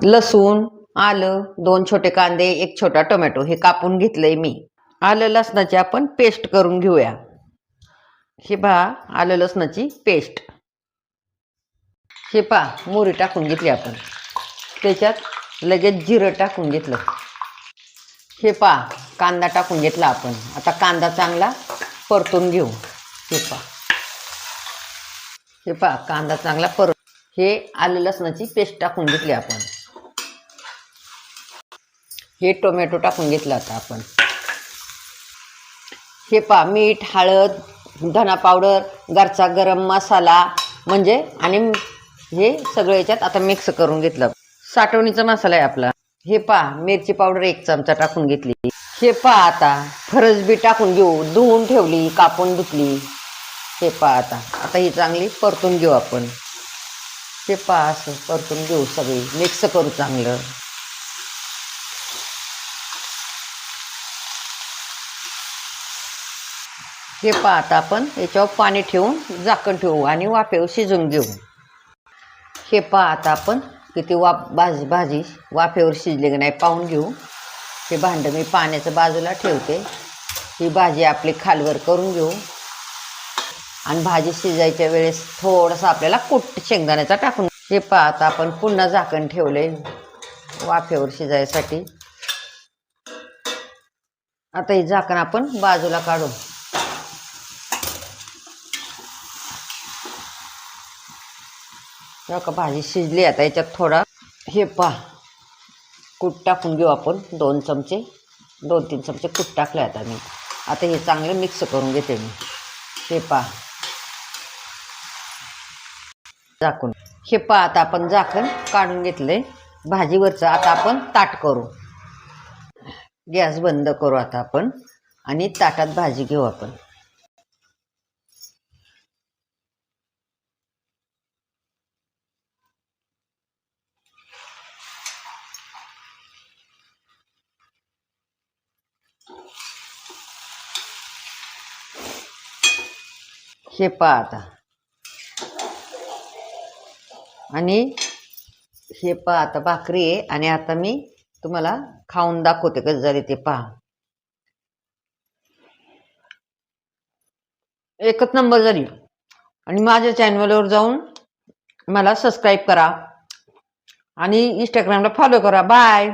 लसूण, आलं, 2 छोटे कांदे, 1 छोटा टोमॅटो हे कापून घेतलंय मी. आलं लसणाची आपण पेस्ट करून घेऊया. हे पहा आलं लसणाची पेस्ट. हे पहा मोहरी टाकून घेतली आपण. त्याच्यात लगेच जिरं टाकून घेतलं. हे पहा कांदा टाकून घेतला आपण. आता कांदा चांगला परतून घेऊ. हे पहा कांदा चांगला हे आलं लसणाची पेस्ट टाकून घेतली आपण. हे टोमॅटो टाकून घेतला आता आपण. हे पहा मीठ, हळद, धना पावडर, घरचा गरम मसाला म्हणजे आणि हे सगळं याच्यात आता मिक्स करून घेतलं. साठवणीचा मसाला आहे आपला. हे पहा मिरची पावडर 1 चमचा टाकून घेतली. हे पहा आता फरसबी टाकून घेऊ. धुवून ठेवली, कापून धुतली. हे पहा आता ही चांगली परतून घेऊ आपण. हे पहा असं परतून घेऊ, सगळी मिक्स करू चांगलं. हे पहा आता आपण याच्यावर पाणी ठेवून झाकण ठेवू आणि वाफेवर शिजवून घेऊ. हे पहा आता आपण किती भाजी वाफेवर शिजली की नाही पाहून घेऊ. हे भांडं मी पाण्याचं बाजूला ठेवते. ही भाजी आपली खालवर करून घेऊ आणि भाजी शिजायच्या वेळेस थोडंसं आपल्याला कूट शेंगदाण्याचा टाकून. हे पहा आता आपण पुन्हा झाकण ठेवले वाफेवर शिजायसाठी. आता हे झाकण आपण बाजूला काढू. का भाजी शिजली. आता याच्यात थोडा हे पहा कूट टाकून घेऊ आपण. 2-3 चमचे कूट टाकले आता मी. आता हे चांगलं मिक्स करून घेते मी. हे पहा झाकून. हे पहा आता आपण झाकण काढून घेतले भाजीवरचं. आता आपण ताट करू. गॅस बंद करू आता आपण आणि ताटात भाजी घेऊ आपण. हे पहा आता आणि हे पहा आता भाकरी आहे आणि आता मी तुम्हाला खाऊन दाखवते कसं झाले ते पहा. एकच नंबर झाली. आणि माझ्या चॅनलवर जाऊन मला सबस्क्राईब करा आणि इंस्टाग्रामला फॉलो करा. बाय.